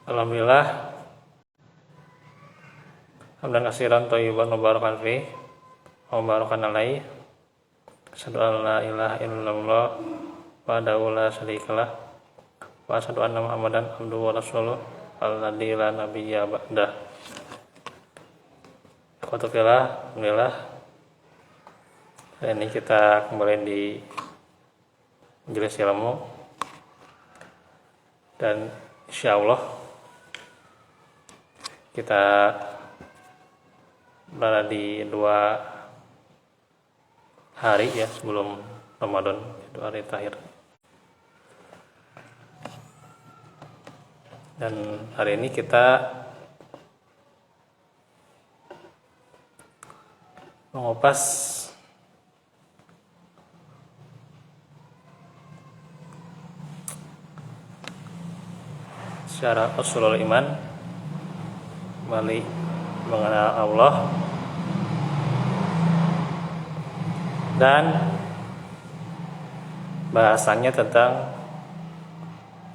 Alhamdulillah, hamdan katsiran thayyiban mubarakan fi wa barakan alaihi. Asyhadu an la ilaha illallah wahdahu la syarikalah wa asyhadu anna Muhammadan abduhu wa rasuluh alladzi la nabiyya ba'dah. Alhamdulillah, hari ini kita kembali di majelis ilmu dan insyaallah kita berada di 2 hari ya sebelum Ramadan, 2 hari terakhir. Dan hari ini kita mengupas secara usulul iman, kembali mengenal Allah dan bahasannya tentang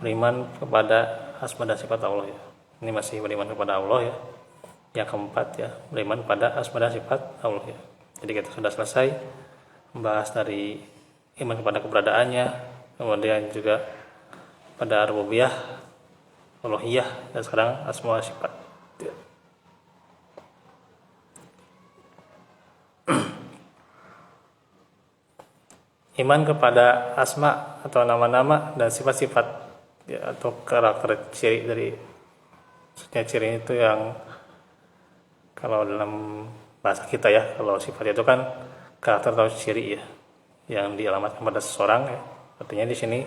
beriman kepada asma dan sifat Allah ya. Ini masih beriman kepada Allah ya. Yang keempat ya, beriman pada asma dan sifat Allah ya. Jadi kita sudah selesai membahas dari iman kepada keberadaannya, kemudian juga pada rububiyah, uluhiyah, dan sekarang asma dan sifat ya. Iman kepada asma atau nama-nama dan sifat-sifat ya, atau karakter ciri dari ciri itu yang kalau dalam bahasa kita ya, kalau sifat itu kan karakter atau ciri ya yang dialamatkan pada seseorang ya. Artinya di sini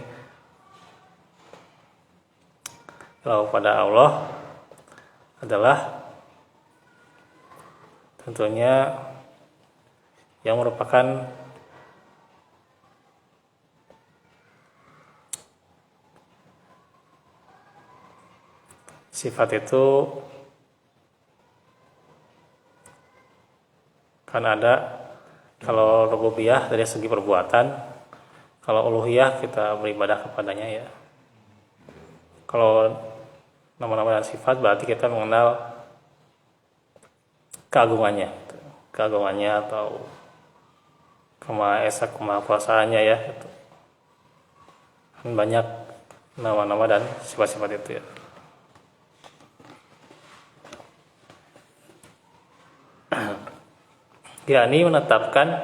kalau pada Allah adalah tentunya yang merupakan sifat itu kan ada, kalau rububiyah dari segi perbuatan, kalau uluhiyah kita beribadah kepadanya ya. Kalau nama-nama dan sifat berarti kita mengenal keagungannya atau kemahakuasaannya ya. Kan banyak nama-nama dan sifat-sifat itu ya. Yakni menetapkan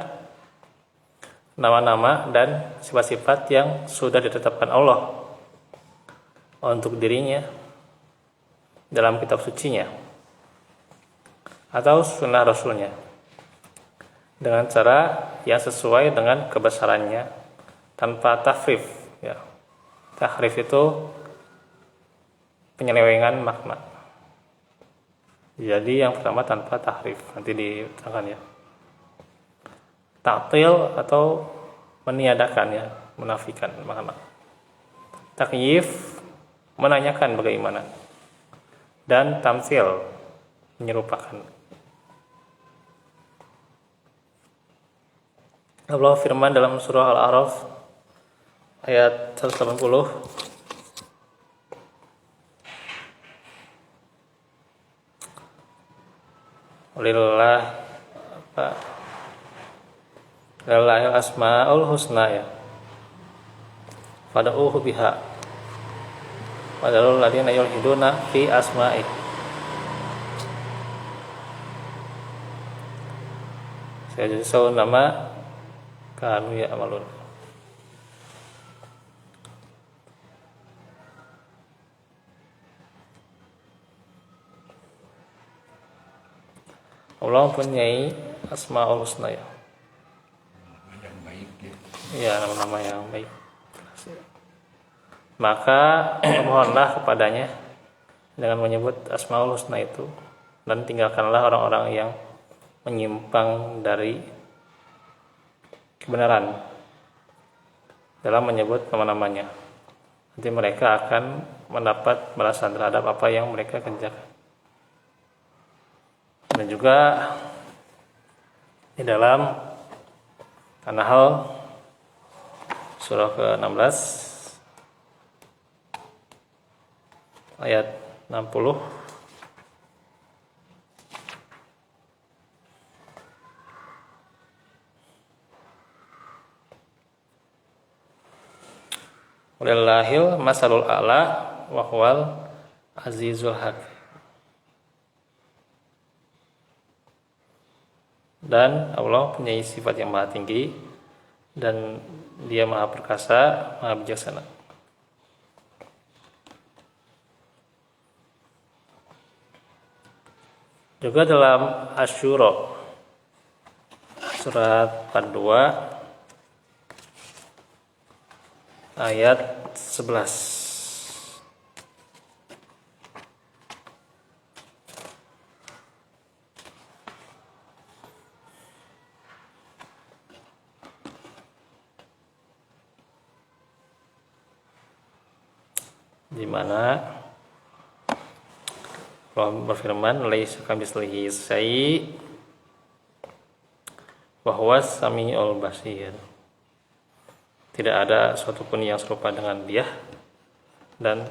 nama-nama dan sifat-sifat yang sudah ditetapkan Allah untuk dirinya dalam kitab sucinya atau sunnah rasulnya dengan cara yang sesuai dengan kebesarannya tanpa tahrif ya. Tahrif itu penyelewengan makna. Jadi yang pertama tanpa tahrif, nanti diterangkan ya. Ta'til atau meniadakan ya, menafikan makna. Takyif menanyakan bagaimana. Dan tamtsil menyerupakan. Allah firman dalam surah Al-A'raf ayat 180, Lillahil asmaul husna ya. Fad'uhu biha. Wadalul ladina yulhiduna fi asma'i. Saya jadi saw nama kanu ya amalun. Allah mempunyai asmaul husna ya. Ya, nama-nama yang baik. Maka mohonlah kepadanya dengan menyebut asmaul husna itu, dan tinggalkanlah orang-orang yang menyimpang dari kebenaran dalam menyebut nama-namanya. Nanti mereka akan mendapat balasan terhadap apa yang mereka kerjakan. Dan juga di dalam An-Nahl surah ke-16 ayat 60. Walillahil masalul a'la wa huwal azizul hakim. Dan Allah punya sifat yang maha tinggi dan Dia maha perkasa, maha bijaksana. Juga dalam Asy-Syura surat 42 ayat 11. Di mana Allah berfirman, laisa kamitslihi syai' wa huwas samiul basir. Tidak ada sesuatu pun yang serupa dengan Dia, dan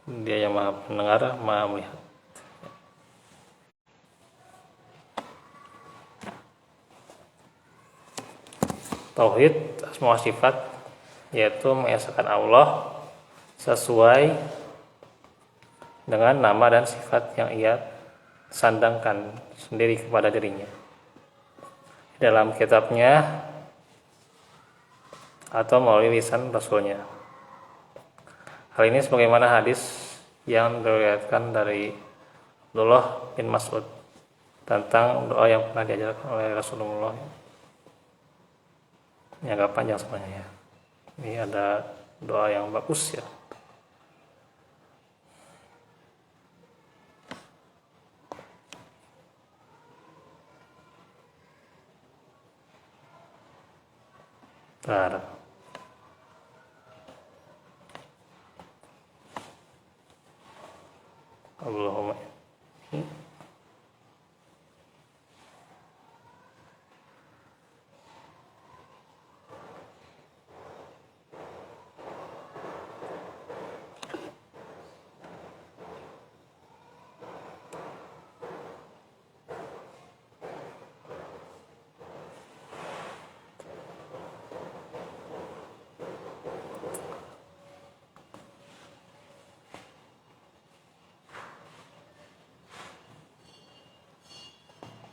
Dia yang maha mendengar, maha melihat. Tauhid asma wa sifat yaitu mengesahkan Allah sesuai dengan nama dan sifat yang Ia sandangkan sendiri kepada dirinya dalam kitabnya atau melalui lisan Rasulnya. Hal ini sebagaimana hadis yang diriwayatkan dari Abdullah bin Mas'ud tentang doa yang pernah diajarkan oleh Rasulullah. Ini agak panjang sebenarnya ya. Ini ada doa yang bagus ya. Bentar. Allahumma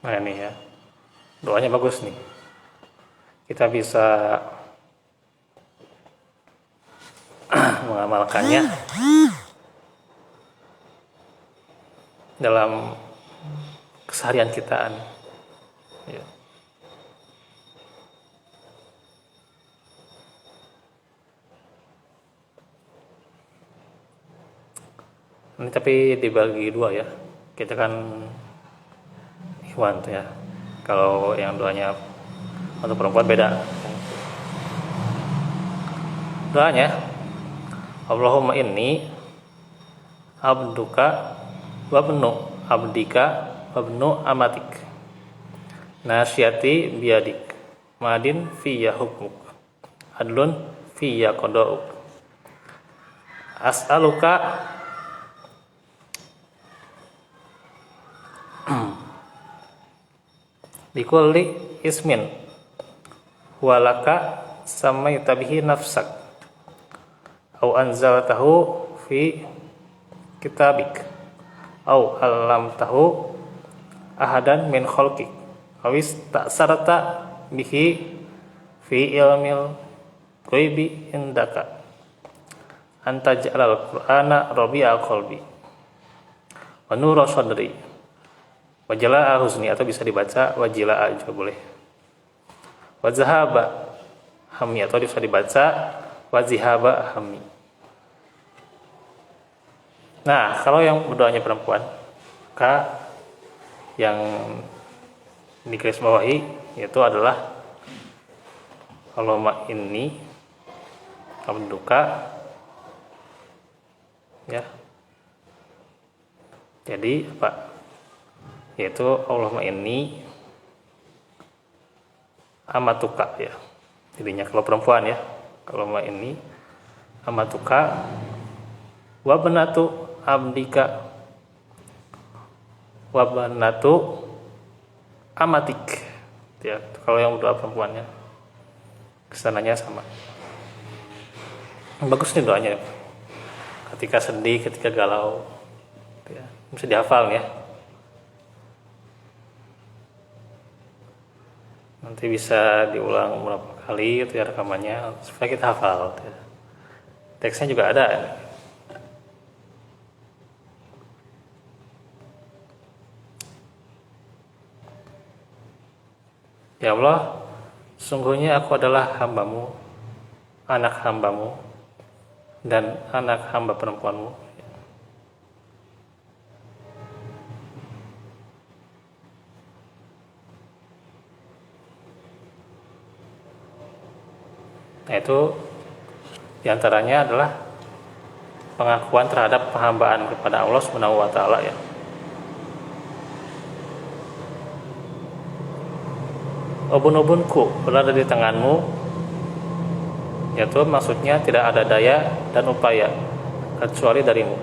Nah ini ya, doanya bagus nih. Kita bisa mengamalkannya dalam keseharian kita. Ya. Ini tapi dibagi dua ya. Kita kan ikhwan tuh ya. Kalau yang doanya untuk perempuan beda. Doanya, Allahumma inni abduka wabnu abdika wabnu amatik nasyati biyadik madin fiyya hukmuk adlun fiyya qada'uk as'aluka bikulli ismin walaka samaita bihi nafsak au anzaltahu fi kitabik au allamtahu ahadan min khalqik awis ta'sarata bihi fi ilmil ghaibi indaka anta ja'alal qur'ana rabi'a qalbi wa nura sadri wajala'a husni, atau bisa dibaca wajila'a juga boleh, wazahaba hammi, atau bisa dibaca wazihaba hammi. Nah, kalau yang berdoanya perempuan, maka yang digarisbawahi yaitu adalah Allahumma inni abduka ya. Jadi apa? Yaitu Allahumma inni amatuka ya. Jadinya kalau perempuan ya, Allahumma inni amatuka wa banatu abdika wabanatu amatik ya. Kalau yang doa perempuannya kesananya sama. Bagus nih doanya ketika sedih, ketika galau ya. Bisa dihafal ya, nanti bisa diulang beberapa kali itu ya rekamannya supaya kita hafal ya. Teksnya juga ada ya. Ya Allah, sungguhnya aku adalah hambamu, anak hambamu, dan anak hamba perempuanmu. Nah itu diantaranya adalah pengakuan terhadap penghambaan kepada Allah Subhanahu wa Ta'ala ya. Ubun-ubunku berada di tanganmu, yaitu maksudnya tidak ada daya dan upaya kecuali darimu.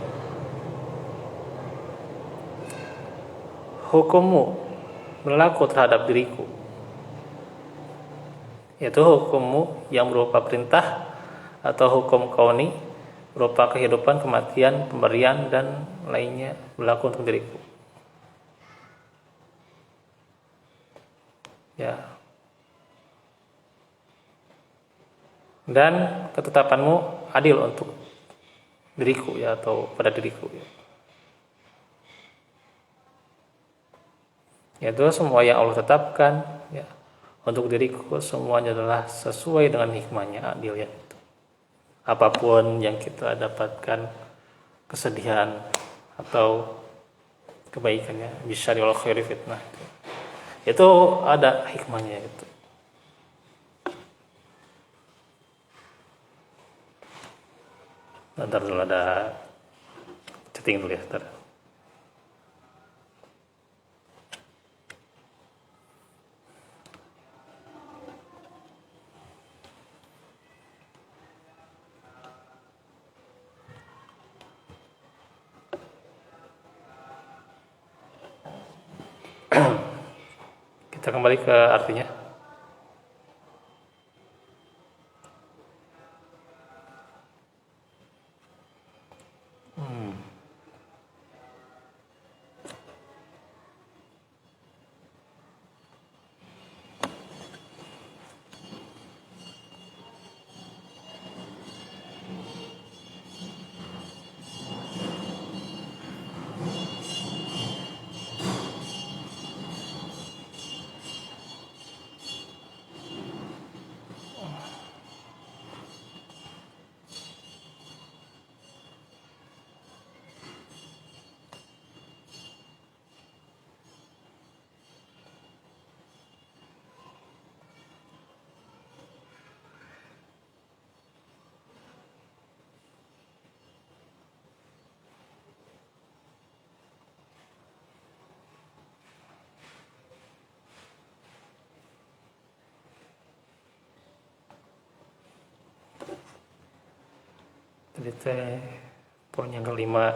Hukummu berlaku terhadap diriku, yaitu hukummu yang berupa perintah atau hukum kauni berupa kehidupan, kematian, pemberian dan lainnya berlaku untuk diriku. Ya. Dan ketetapanmu adil untuk diriku ya, atau pada diriku ya. Yaitu semua yang Allah tetapkan ya untuk diriku semuanya adalah sesuai dengan hikmahnya, adil ya. Apapun yang kita dapatkan, kesedihan atau kebaikannya, bisa diolok khairi fitnah itu ada hikmahnya gitu. Ntar dulu ada chatting dulu ya, ntar. Kita kembali ke artinya. Jadi poin yang kelima.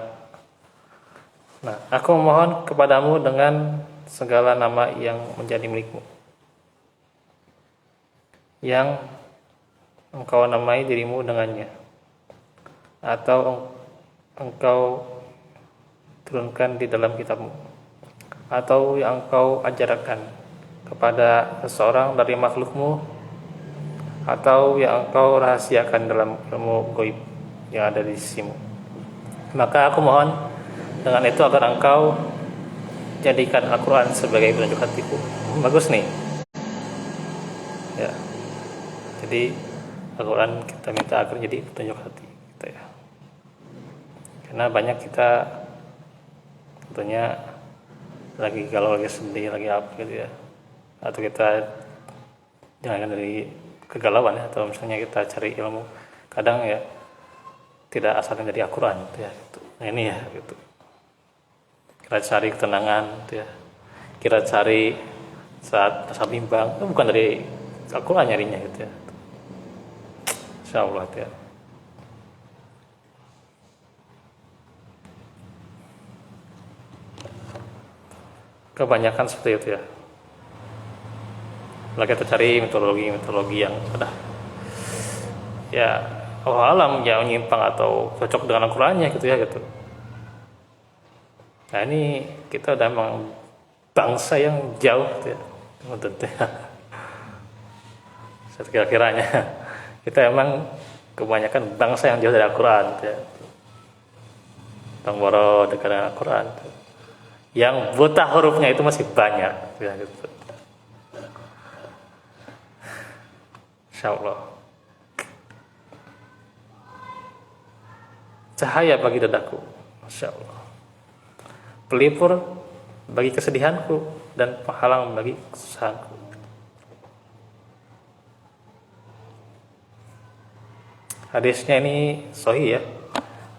Nah, aku mohon kepadamu dengan segala nama yang menjadi milikmu, yang engkau namai dirimu dengannya, atau engkau turunkan di dalam kitabmu, atau yang engkau ajarkan kepada seseorang dari makhlukmu, atau yang engkau rahasiakan dalam ilmu gaib yang ada di sisimu. Maka aku mohon dengan itu agar engkau jadikan Al-Quran sebagai penunjuk hatiku. Bagus nih ya. Jadi Al-Quran kita minta agar jadi petunjuk hati kita ya. Karena banyak kita tentunya lagi galau, lagi sedih, lagi apa gitu ya, atau kita jangan dari kegalauan ya, atau misalnya kita cari ilmu, kadang ya tidak asalnya dari Al-Quran gitu ya gitu. Nah ini ya gitu, kita cari ketenangan gitu ya, kita cari saat rasa bimbang itu bukan dari Al-Quran nyarinya gitu ya. Insyaallah ya. kebanyakan seperti itu ya. Kalau kita cari mitologi yang sudah ya Allah alam ya menyimpang atau cocok dengan Al-Qur'annya gitu ya gitu. Nah ini kita udah memang bangsa yang jauh gitu ya, tentunya. Saya kira-kiranya kita emang kebanyakan bangsa yang jauh dari Al-Quran gitu ya. Tangboro dekat dengan Al-Quran gitu. Yang buta hurufnya itu masih banyak gitu ya, gitu. Insya Allah cahaya bagi dadaku, Masya Allah, pelipur bagi kesedihanku dan penghalang bagi kesusahanku. Hadisnya ini sahih ya,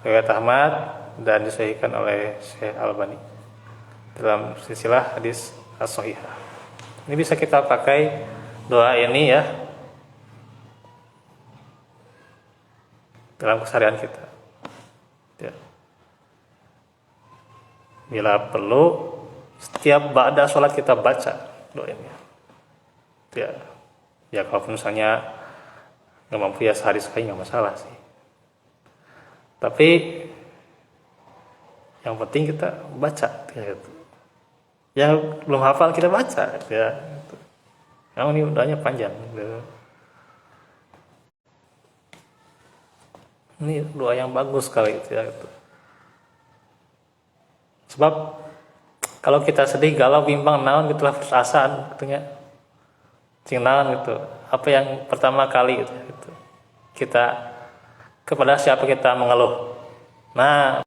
riwayat Ahmad dan disahihkan oleh Syekh Albani dalam silsilah hadis as-sahihah. Ini bisa kita pakai doa ini ya dalam keseharian kita. Ya. Bila perlu setiap ba'da sholat kita baca doa ini. Ya, ya kalau misalnya nggak mampu ya sehari sekali nggak masalah sih. Tapi yang penting kita baca. Ya, gitu. Yang belum hafal kita baca. Ya, gitu. Yang ini doanya panjang. Gitu. Ini doa yang bagus sekali gitu ya. Gitu. Sebab kalau kita sedih, galau, bimbang, naon gitulah perasaan gitunya. Cing naon gitu. Apa yang pertama kali gitu. Kita kepada siapa kita mengeluh? Nah,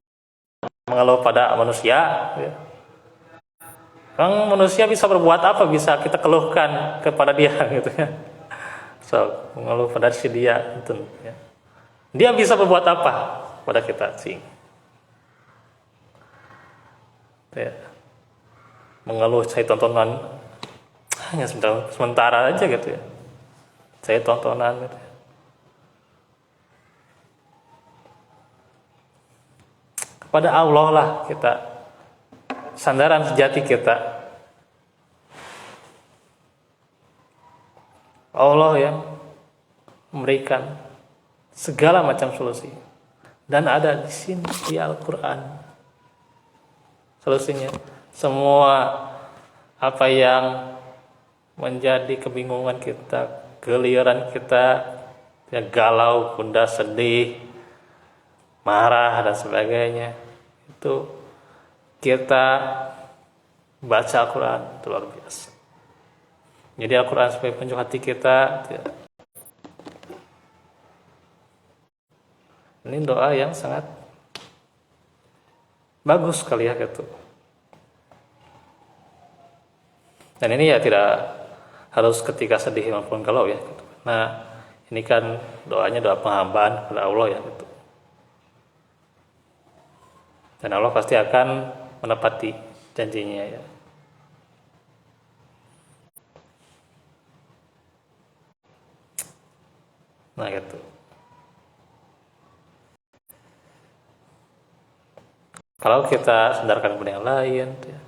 mengeluh pada manusia. Ya. Orang manusia bisa berbuat apa? Bisa kita keluhkan kepada dia gitu ya. So, mengeluh pada si dia gitu. Ya. Dia bisa berbuat apa pada kita sih? Ya. Mengeluh saya tontonan hanya sementara aja gitu ya. Saya tontonan gitu. Kepada Allah lah kita sandaran sejati kita. Allah yang memberikan segala macam solusi dan ada di sini di Al-Quran solusinya. Semua apa yang menjadi kebingungan kita, keliaran kita, ya galau, gundah, sedih, marah dan sebagainya, itu kita baca Al-Quran, itu luar biasa. Jadi Al-Quran sebagai penunjuk hati kita. Ini doa yang sangat bagus sekali ya gitu. Dan ini ya tidak harus ketika sedih maupun galau ya gitu. Nah ini kan doanya doa penghambaan kepada Allah ya gitu. Dan Allah pasti akan menepati janjinya ya. Nah gitu. Kalau kita sandarkan kepada yang lain, ya,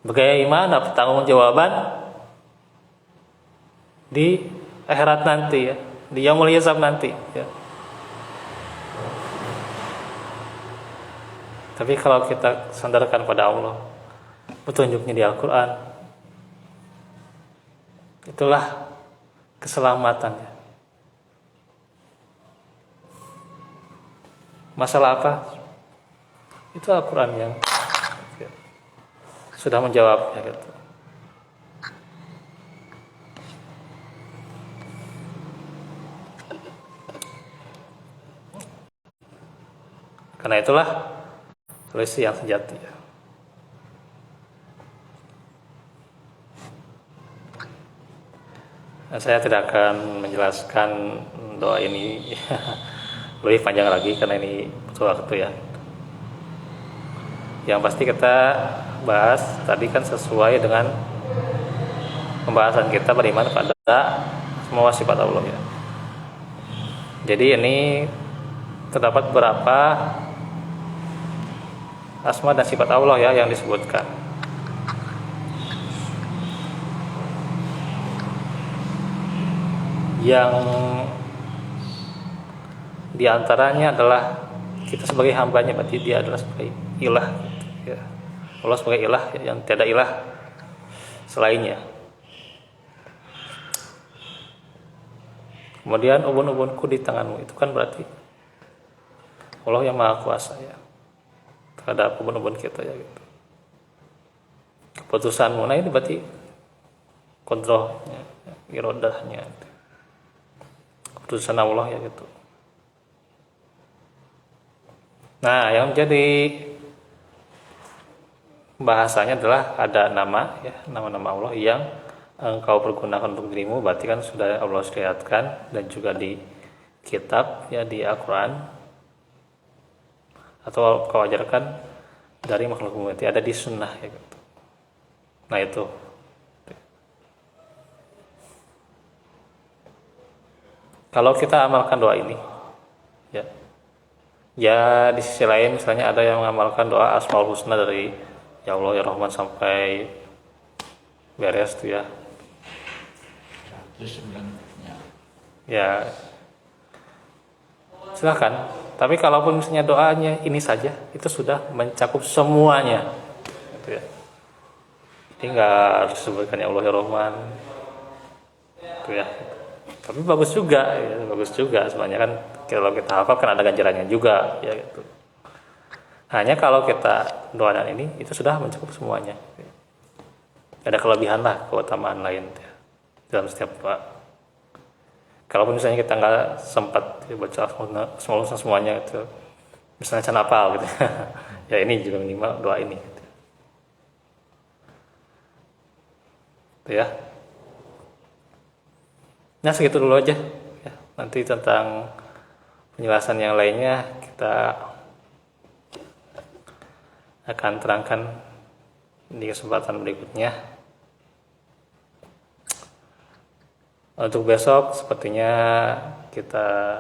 bagaimana pertanggungjawaban di akhirat nanti ya, di yaumul hisab nanti ya. Tapi kalau kita sandarkan pada Allah, petunjuknya di Al-Quran, itulah keselamatannya. Masalah apa? Itu Al-Quran yang sudah menjawabnya gitu. Karena itulah solusi yang sejati. Nah, saya tidak akan menjelaskan doa ini lebih panjang lagi karena ini butuh waktu ya. Yang pasti kita bahas tadi kan sesuai dengan pembahasan kita beriman pada semua sifat Allah ya. Jadi ini terdapat beberapa asma dan sifat Allah ya yang disebutkan. yang diantaranya adalah kita sebagai hambanya, berarti dia adalah sebagai ilah ya. Allah sebagai ilah yang tiada ilah selainnya. Kemudian ubun-ubunku di tanganmu, itu kan berarti Allah yang maha kuasa ya terhadap ubun-ubun kita ya gitu. Keputusanmu, nah ini berarti kontrolnya, irodahnya, keputusan Allah ya gitu. Nah, yang jadi bahasanya adalah ada nama ya, nama-nama Allah yang engkau pergunakan untuk dirimu, berarti kan sudah Allah syariatkan dan juga di kitab ya, di Al-Quran, atau kau ajarkan dari makhlukmu, berarti ada di sunnah ya gitu. Nah itu kalau kita amalkan doa ini ya, ya di sisi lain misalnya ada yang mengamalkan doa Asmaul Husna dari ya Allah ya Rahman sampai beres tuh ya. Ya silakan. Tapi kalaupun misalnya doanya ini saja, itu sudah mencakup semuanya. Gitu ya. Jadi nggak harus disebutkan ya Allah ya Rahman. Gitu ya. Tapi bagus juga, ya, bagus juga sebenarnya kan kalau kita hafal kan ada ganjarannya juga, ya gitu. Hanya kalau kita doakan ini, itu sudah mencakup semuanya. Ada kelebihan lah, keutamaan lain ya, dalam setiap doa. Kalaupun misalnya kita nggak sempat ya, baca semuanya gitu, misalnya can apal gitu, ya ini juga minimal doa ini. Gitu. Itu ya. Nah segitu dulu aja. Ya, nanti tentang penjelasan yang lainnya kita akan terangkan di kesempatan berikutnya. Untuk besok sepertinya kita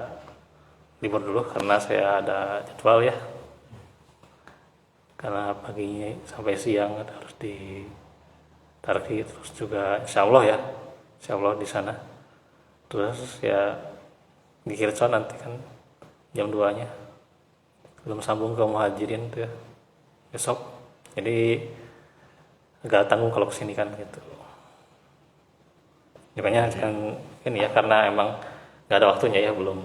libur dulu karena saya ada jadwal ya. Karena paginya sampai siang harus di Tarki, terus juga insya Allah di sana. Terus ya di Kircon nanti kan jam 2-nya belum sambung ke Muhajirin tuh ya besok, jadi agak tanggung kalau kesini kan gitu. Makanya kan ini ya karena emang nggak ada waktunya ya belum.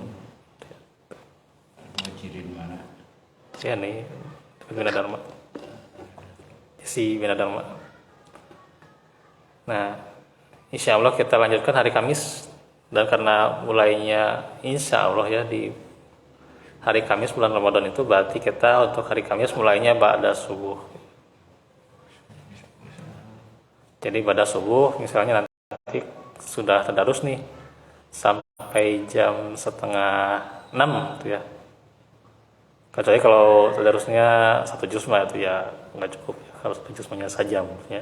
Muhajirin mana? Ya nih Bina Dharma, si Bina Dharma. Nah insya Allah kita lanjutkan hari Kamis. Dan karena mulainya insya Allah ya di hari Kamis bulan Ramadan itu, berarti kita untuk hari Kamis mulainya ba'da subuh. Jadi ba'da subuh misalnya nanti sudah tadarus nih sampai jam 5:30 gitu ya. Kecuali kalau tadarusnya 1 juz mah itu ya nggak cukup ya, kalau 1 juz hanya sajam ya.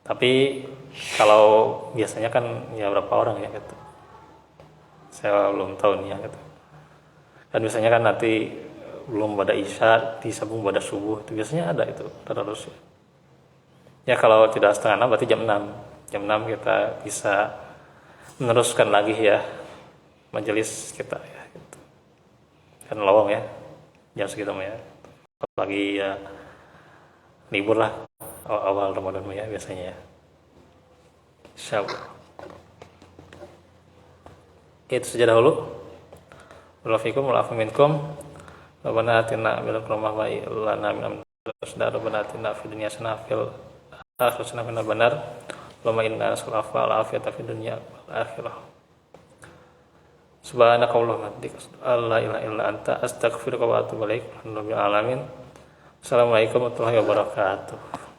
Tapi kalau biasanya kan ya berapa orang ya gitu. Saya belum tahu nih ya gitu. Dan biasanya kan nanti belum pada isya disambung pada subuh, itu biasanya ada itu tadarus. Ya kalau tidak 5:30 berarti jam 6. Jam 6 kita bisa meneruskan lagi ya majelis kita ya gitu. Kan lowong ya jam segitu ya. Lagi ya libur lah awal Ramadan ya biasanya ya. Insyaallah. Itu saja dahulu. Walafikum walafu minkum. Rabbana atina bil rahmah wa lana min amrina rabbana atina fid dunya hasanah fil akhirati hasanah wa qina adzabannar. Allahumma inna nas'aluka al-'afwa wal 'afiyata fid dunya wal akhirah. Subhanaka Allahumma wa bihamdika la ilaha illa anta astaghfiruka wa atubu ilaik. Alhamdulillahil alamin. Assalamualaikum warahmatullahi wabarakatuh.